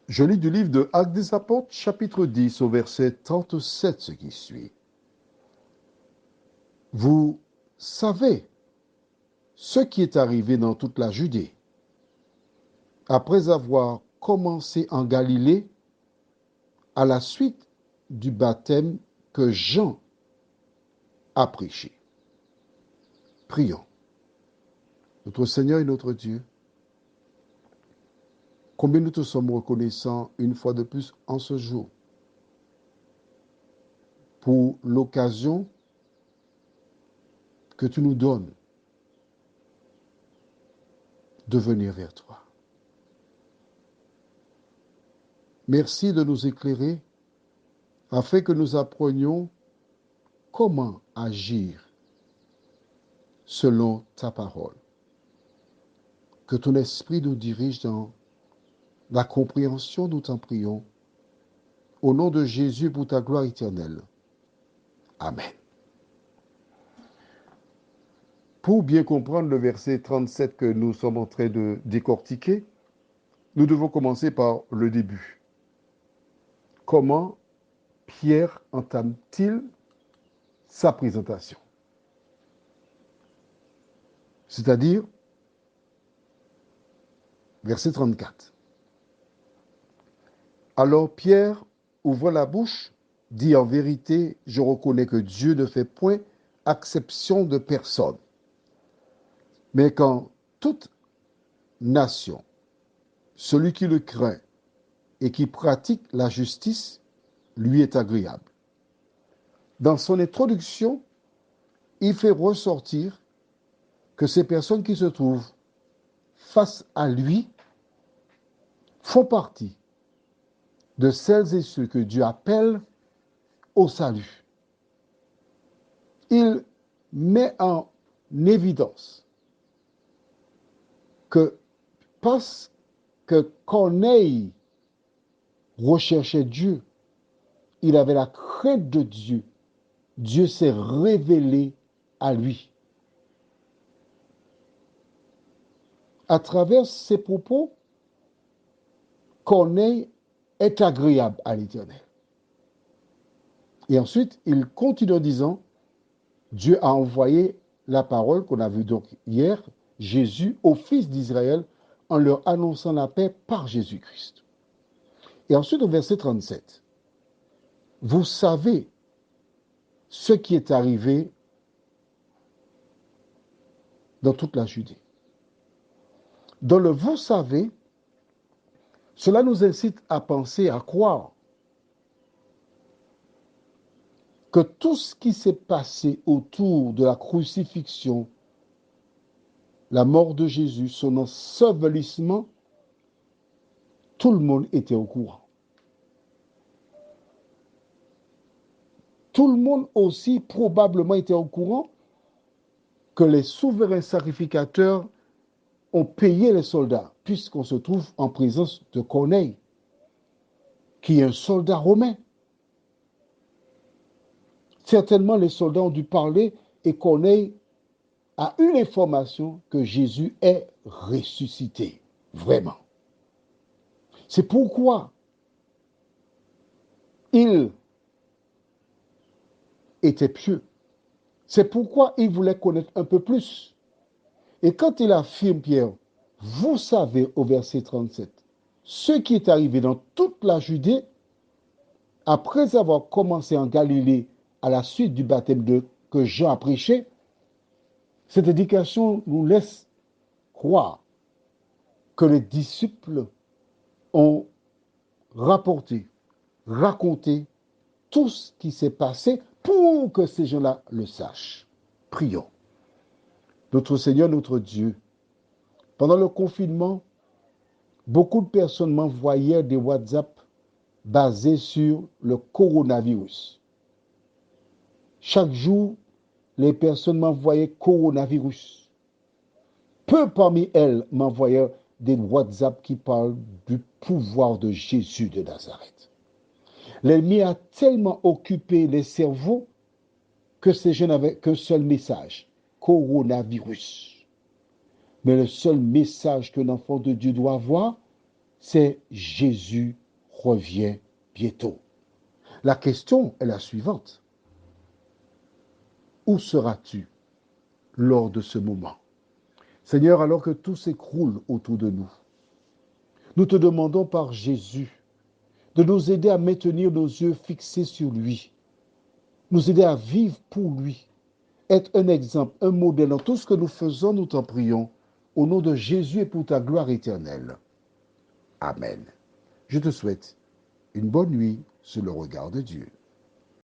Je lis du livre de Actes des Apôtres, chapitre 10, au verset 37, ce qui suit. Vous savez ce qui est arrivé dans toute la Judée. Après avoir commencé en Galilée, à la suite du baptême que Jean a prêché. Prions. Notre Seigneur et notre Dieu, combien nous te sommes reconnaissants une fois de plus en ce jour pour l'occasion que tu nous donnes de venir vers toi. Merci de nous éclairer afin que nous apprenions comment agir selon ta parole. Que ton esprit nous dirige dans la compréhension, nous t'en prions. Au nom de Jésus pour ta gloire éternelle. Amen. Pour bien comprendre le verset 37 que nous sommes en train de décortiquer, nous devons commencer par le début. Comment Pierre entame-t-il sa présentation? C'est-à-dire, verset 34. Alors Pierre ouvre la bouche, dit en vérité, je reconnais que Dieu ne fait point acception de personne, mais qu'en toute nation, celui qui le craint et qui pratique la justice lui est agréable. Dans son introduction, il fait ressortir que ces personnes qui se trouvent face à lui font partie de celles et ceux que Dieu appelle au salut. Il met en évidence que parce que Corneille recherchait Dieu, il avait la crainte de Dieu. Dieu s'est révélé à lui. À travers ses propos, Corneille est agréable à l'Éternel. Et ensuite, il continue en disant, Dieu a envoyé la parole qu'on a vue donc hier, Jésus, aux fils d'Israël, en leur annonçant la paix par Jésus-Christ. Et ensuite, au verset 37, vous savez ce qui est arrivé dans toute la Judée. Dans le vous savez, cela nous incite à penser, à croire que tout ce qui s'est passé autour de la crucifixion, la mort de Jésus, son ensevelissement, tout le monde était au courant. Tout le monde aussi probablement était au courant que les souverains sacrificateurs ont payé les soldats, puisqu'on se trouve en présence de Corneille, qui est un soldat romain. Certainement, les soldats ont dû parler et Corneille a eu l'information que Jésus est ressuscité, vraiment. C'est pourquoi il était pieux. C'est pourquoi il voulait connaître un peu plus. Et quand il affirme, Pierre, vous savez au verset 37, ce qui est arrivé dans toute la Judée, après avoir commencé en Galilée à la suite du baptême que Jean a prêché, cette indication nous laisse croire que les disciples ont rapporté, raconté tout ce qui s'est passé pour que ces gens-là le sachent. Prions. Notre Seigneur, notre Dieu, pendant le confinement, beaucoup de personnes m'envoyaient des WhatsApp basés sur le coronavirus. Chaque jour, les personnes m'envoyaient coronavirus. Peu parmi elles m'envoyaient des WhatsApp qui parlent du pouvoir de Jésus de Nazareth. L'ennemi a tellement occupé les cerveaux que ces gens n'avaient qu'un seul message, coronavirus. Mais le seul message qu'un enfant de Dieu doit avoir, c'est Jésus revient bientôt. La question est la suivante. Où seras-tu lors de ce moment? Seigneur, alors que tout s'écroule autour de nous, nous te demandons par Jésus de nous aider à maintenir nos yeux fixés sur lui, nous aider à vivre pour lui, être un exemple, un modèle dans tout ce que nous faisons, nous t'en prions, au nom de Jésus et pour ta gloire éternelle. Amen. Je te souhaite une bonne nuit sous le regard de Dieu.